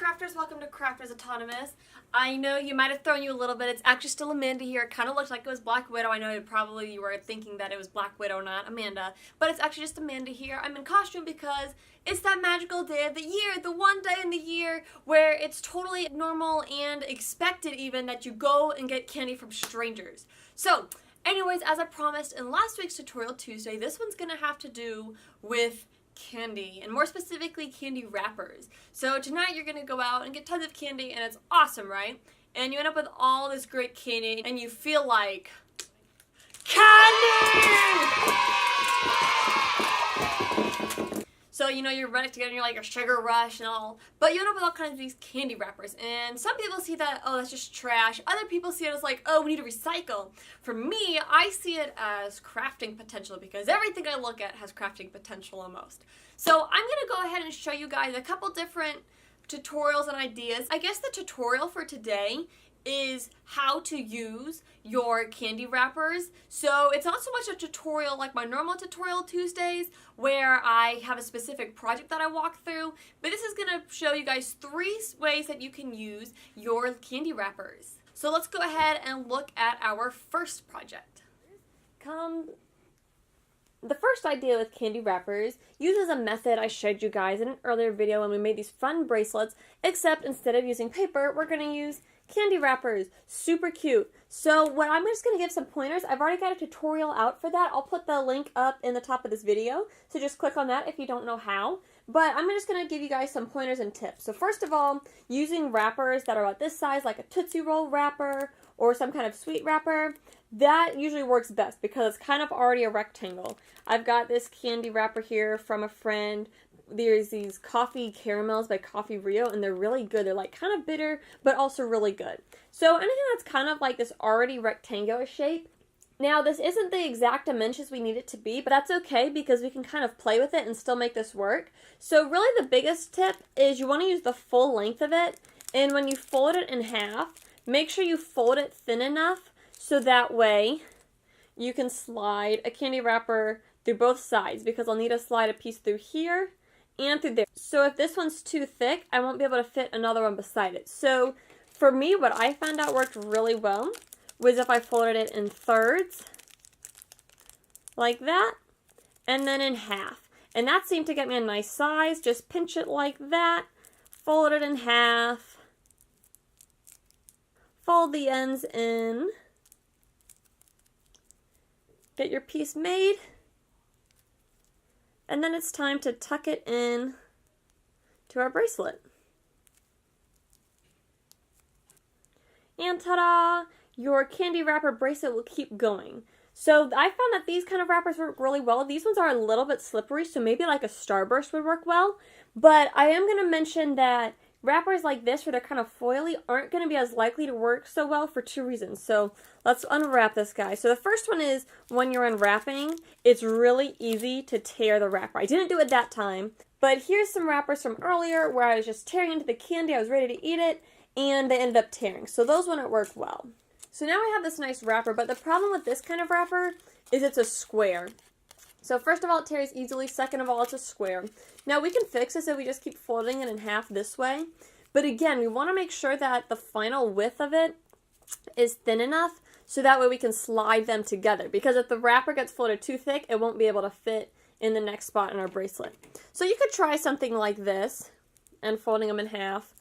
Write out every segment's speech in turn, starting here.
crafters, welcome to Crafters Autonomous. I know you might have thrown you a little bit. It's actually still Amanda here. It kind of looked like it was Black Widow. I know probably you were thinking that it was Black Widow, not Amanda. But it's actually just Amanda here. I'm in costume because it's that magical day of the year, the one day in the year where it's totally normal and expected even that you go and get candy from strangers. So, anyways, as I promised in last week's Tutorial Tuesday, this one's going to have to do with candy, and more specifically candy wrappers. So tonight you're gonna go out and get tons of candy, and it's awesome, right? And you end up with all this great candy and you feel like candy! So, you know, you're running together and you're like a sugar rush and all, but you end up with all kinds of these candy wrappers. And some people see that, oh, that's just trash. Other people see it as like, oh, we need to recycle. For me, I see it as crafting potential because everything I look at has crafting potential almost. So I'm gonna go ahead and show you guys a couple different tutorials and ideas. I guess the tutorial for today is how to use your candy wrappers. So it's not so much a tutorial like my normal Tutorial Tuesdays where I have a specific project that I walk through, but this is gonna show you guys 3 ways that you can use your candy wrappers. So let's go ahead and look at our first project. The first idea with candy wrappers uses a method I showed you guys in an earlier video when we made these fun bracelets, except instead of using paper, we're gonna use candy wrappers. Super cute. So what I'm just going to give some pointers. I've already got a tutorial out for that. I'll put the link up in the top of this video. So just click on that if you don't know how. But I'm just going to give you guys some pointers and tips. So first of all, using wrappers that are about this size, like a Tootsie Roll wrapper or some kind of sweet wrapper, that usually works best because it's kind of already a rectangle. I've got this candy wrapper here from a friend. There's these coffee caramels by Coffee Rio, and they're really good. They're like kind of bitter, but also really good. So anything that's kind of like this already rectangular shape. Now this isn't the exact dimensions we need it to be, but that's okay because we can kind of play with it and still make this work. So really the biggest tip is you want to use the full length of it, and when you fold it in half, make sure you fold it thin enough so that way you can slide a candy wrapper through both sides, because I'll need to slide a piece through here and through there. So if this one's too thick, I won't be able to fit another one beside it. So for me, what I found out worked really well was if I folded it in thirds, like that, and then in half. And that seemed to get me a nice size. Just pinch it like that, fold it in half, fold the ends in, get your piece made, and then it's time to tuck it in to our bracelet. And ta-da! Your candy wrapper bracelet will keep going. So I found that these kind of wrappers work really well. These ones are a little bit slippery, so maybe like a Starburst would work well. But I am going to mention that wrappers like this, where they're kind of foily, aren't going to be as likely to work so well for 2 reasons. So let's unwrap this guy. So the first one is when you're unwrapping, it's really easy to tear the wrapper. I didn't do it that time, but here's some wrappers from earlier where I was just tearing into the candy. I was ready to eat it, and they ended up tearing. So those wouldn't work well. So now I have this nice wrapper, but the problem with this kind of wrapper is it's a square. So first of all, it tears easily. Second of all, it's a square. Now we can fix this if we just keep folding it in half this way. But again, we want to make sure that the final width of it is thin enough so that way we can slide them together. Because if the wrapper gets folded too thick, it won't be able to fit in the next spot in our bracelet. So you could try something like this and folding them in half.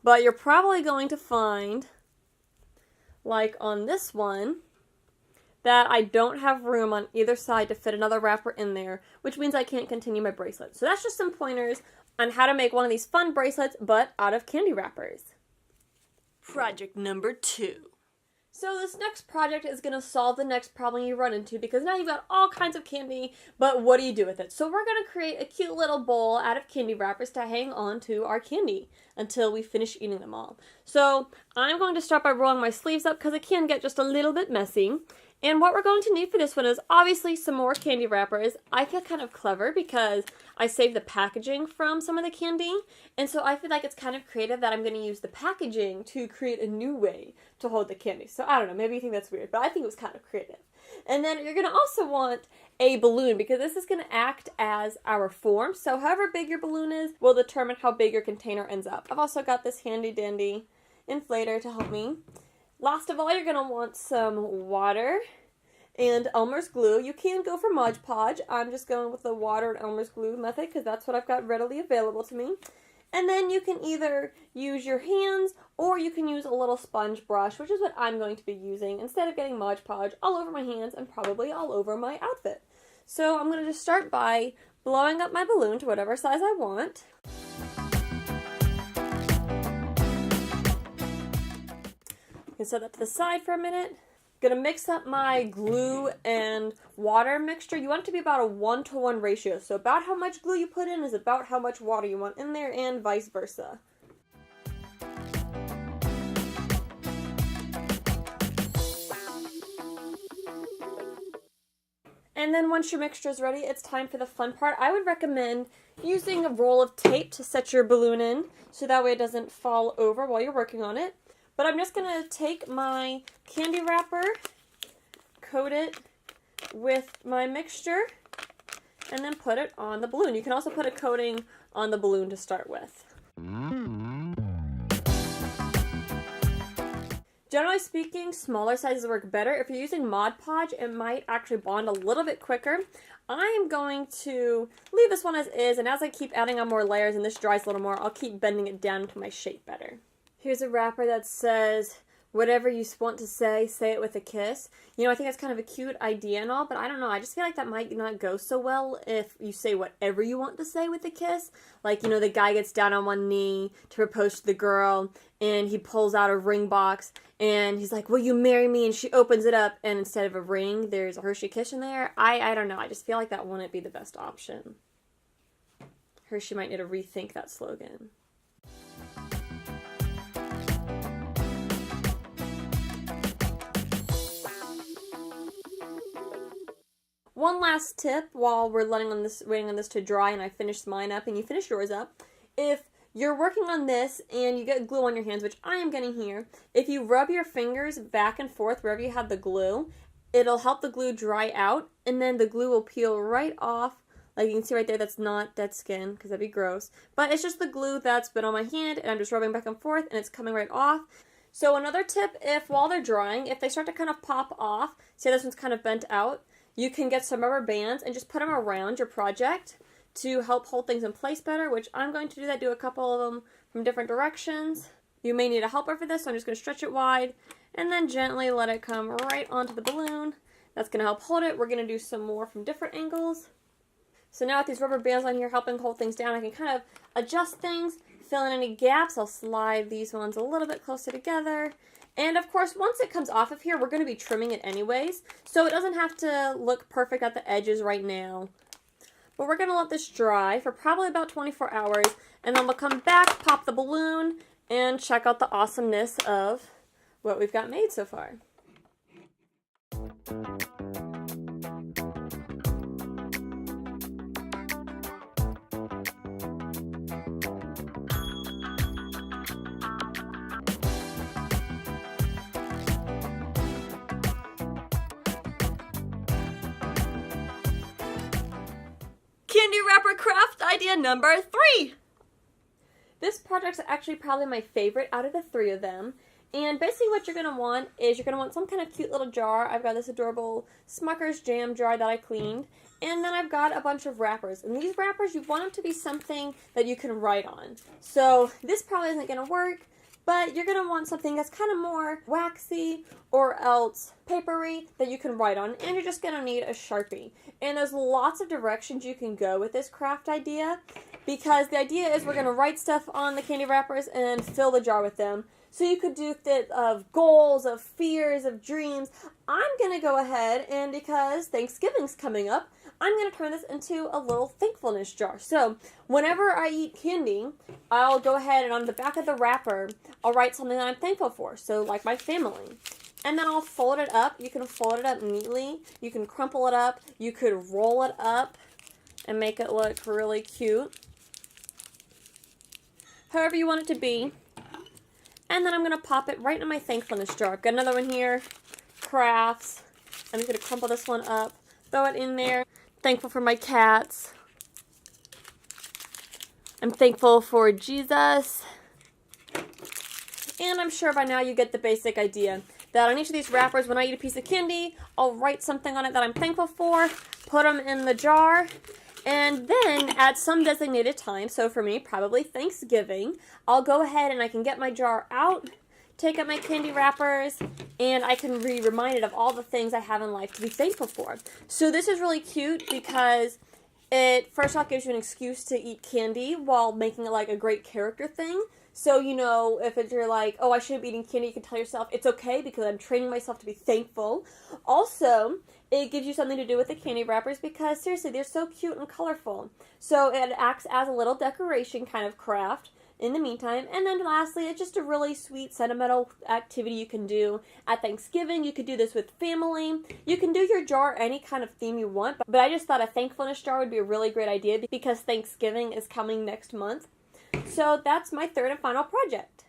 But you're probably going to find, like on this one, that I don't have room on either side to fit another wrapper in there, which means I can't continue my bracelet. So that's just some pointers on how to make one of these fun bracelets, but out of candy wrappers. Project number 2. So this next project is going to solve the next problem you run into, because now you've got all kinds of candy, but what do you do with it? So we're going to create a cute little bowl out of candy wrappers to hang on to our candy until we finish eating them all. So I'm going to start by rolling my sleeves up because it can get just a little bit messy. And what we're going to need for this one is obviously some more candy wrappers. I feel kind of clever because I saved the packaging from some of the candy. And so I feel like it's kind of creative that I'm going to use the packaging to create a new way to hold the candy. So I don't know, maybe you think that's weird, but I think it was kind of creative. And then you're going to also want a balloon, because this is going to act as our form. So however big your balloon is will determine how big your container ends up. I've also got this handy dandy inflator to help me. Last of all, you're going to want some water and Elmer's glue. You can go for Mod Podge. I'm just going with the water and Elmer's glue method because that's what I've got readily available to me. And then you can either use your hands or you can use a little sponge brush, which is what I'm going to be using instead of getting Mod Podge all over my hands and probably all over my outfit. So I'm going to just start by blowing up my balloon to whatever size I want. You can set that to the side for a minute. Gonna mix up my glue and water mixture. You want it to be about a 1-to-1 ratio. So about how much glue you put in is about how much water you want in there, and vice versa. And then once your mixture is ready, it's time for the fun part. I would recommend using a roll of tape to set your balloon in, so that way it doesn't fall over while you're working on it. But I'm just going to take my candy wrapper, coat it with my mixture, and then put it on the balloon. You can also put a coating on the balloon to start with. Generally speaking, smaller sizes work better. If you're using Mod Podge, it might actually bond a little bit quicker. I am going to leave this one as is, and as I keep adding on more layers and this dries a little more, I'll keep bending it down into my shape better. Here's a wrapper that says, whatever you want to say it with a kiss. You know, I think that's kind of a cute idea and all, but I don't know. I just feel like that might not go so well if you say whatever you want to say with a kiss. Like, you know, the guy gets down on one knee to propose to the girl, and he pulls out a ring box, and he's like, will you marry me? And she opens it up, and instead of a ring, there's a Hershey kiss in there. I don't know. I just feel like that wouldn't be the best option. Hershey might need to rethink that slogan. One last tip while we're waiting on this to dry and I finish mine up and you finish yours up. If you're working on this and you get glue on your hands, which I am getting here, if you rub your fingers back and forth wherever you have the glue, it'll help the glue dry out, and then the glue will peel right off. Like you can see right there, that's not dead skin because that'd be gross. But it's just the glue that's been on my hand and I'm just rubbing back and forth and it's coming right off. So another tip, if while they're drying, if they start to kind of pop off, say this one's kind of bent out, you can get some rubber bands and just put them around your project to help hold things in place better, which I'm going to do that, do a couple of them from different directions. You may need a helper for this, so I'm just going to stretch it wide and then gently let it come right onto the balloon. That's going to help hold it. We're going to do some more from different angles. So now with these rubber bands on here helping hold things down, I can kind of adjust things, fill in any gaps. I'll slide these ones a little bit closer together. And of course, once it comes off of here, we're going to be trimming it anyways, so it doesn't have to look perfect at the edges right now. But we're going to let this dry for probably about 24 hours, and then we'll come back, pop the balloon, and check out the awesomeness of what we've got made so far. Candy wrapper craft idea number 3! This project's actually probably my favorite out of the 3 of them. And basically what you're going to want is you're going to want some kind of cute little jar. I've got this adorable Smucker's jam jar that I cleaned. And then I've got a bunch of wrappers. And these wrappers, you want them to be something that you can write on. So this probably isn't going to work, but you're going to want something that's kind of more waxy or else papery that you can write on. And you're just going to need a Sharpie. And there's lots of directions you can go with this craft idea, because the idea is we're going to write stuff on the candy wrappers and fill the jar with them. So you could do that of goals, of fears, of dreams. I'm going to go ahead and, because Thanksgiving's coming up, I'm going to turn this into a little thankfulness jar. So whenever I eat candy, I'll go ahead and on the back of the wrapper, I'll write something that I'm thankful for. So like my family. And then I'll fold it up. You can fold it up neatly. You can crumple it up. You could roll it up and make it look really cute. However you want it to be. And then I'm going to pop it right in my thankfulness jar. I've got another one here. Crafts. I'm just going to crumple this one up. throw it in there. Thankful for my cats. I'm thankful for Jesus. And I'm sure by now you get the basic idea that on each of these wrappers, when I eat a piece of candy, I'll write something on it that I'm thankful for, put them in the jar, and then at some designated time, so for me, probably Thanksgiving, I'll go ahead and I can get my jar out, take out my candy wrappers, and I can be reminded of all the things I have in life to be thankful for. So this is really cute because it first off gives you an excuse to eat candy while making it like a great character thing. So, you know, if you're like, oh, I shouldn't be eating candy, you can tell yourself, it's okay because I'm training myself to be thankful. Also, it gives you something to do with the candy wrappers because, seriously, they're so cute and colorful. So it acts as a little decoration kind of craft in the meantime. And then lastly, it's just a really sweet, sentimental activity you can do at Thanksgiving. You could do this with family. You can do your jar any kind of theme you want. But I just thought a thankfulness jar would be a really great idea because Thanksgiving is coming next month. So that's my third and final project.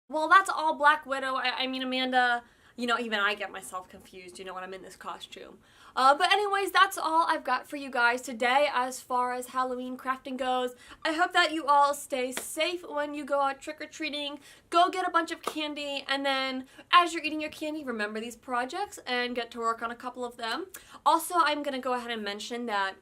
Well, that's all Black Widow. I mean, Amanda, you know, even I get myself confused, you know, when I'm in this costume. But anyways, that's all I've got for you guys today as far as Halloween crafting goes. I hope that you all stay safe when you go out trick-or-treating. Go get a bunch of candy, and then as you're eating your candy, remember these projects and get to work on a couple of them. Also, I'm going to go ahead and mention that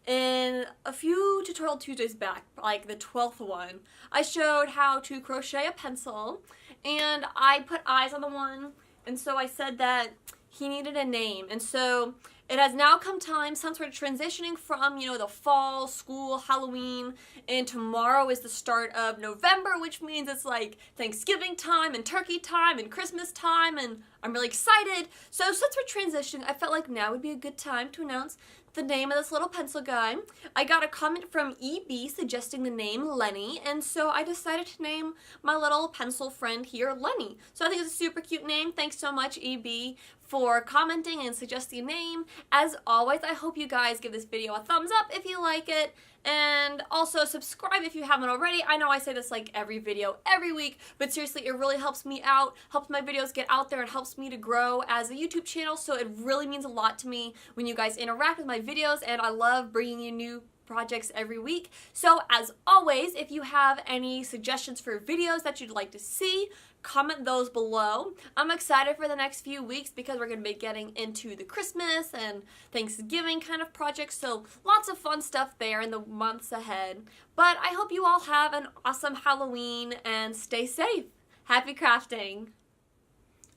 in a few tutorial Tuesdays back, like the 12th one, I showed how to crochet a pencil, and I put eyes on the one, and so I said that he needed a name, and so it has now come time, since we're transitioning from, you know, the fall, school, Halloween, and tomorrow is the start of November, which means it's like Thanksgiving time and turkey time and Christmas time, and I'm really excited. So since we're transitioning, I felt like now would be a good time to announce the name of this little pencil guy. I got a comment from EB suggesting the name Lenny, and so I decided to name my little pencil friend here Lenny. So I think it's a super cute name. Thanks so much, EB, for commenting and suggesting a name. As always, I hope you guys give this video a thumbs up if you like it, and also subscribe if you haven't already. I know I say this like every video, every week, but seriously, it really helps me out, helps my videos get out there, and helps me to grow as a YouTube channel, so it really means a lot to me when you guys interact with my videos, and I love bringing you new projects every week. So as always, if you have any suggestions for videos that you'd like to see, comment those below. I'm excited for the next few weeks because we're going to be getting into the Christmas and Thanksgiving kind of projects, so lots of fun stuff there in the months ahead. But I hope you all have an awesome Halloween and stay safe. Happy crafting!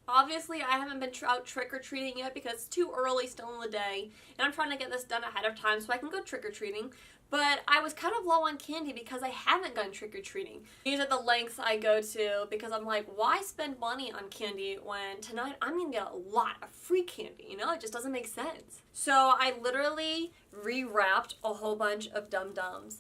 Obviously, I haven't been out trick-or-treating yet because it's too early still in the day, and I'm trying to get this done ahead of time so I can go trick-or-treating. But I was kind of low on candy because I haven't gone trick-or-treating. These are the lengths I go to because I'm like, why spend money on candy when tonight I'm gonna get a lot of free candy, you know? It just doesn't make sense. So I literally rewrapped a whole bunch of Dum Dums.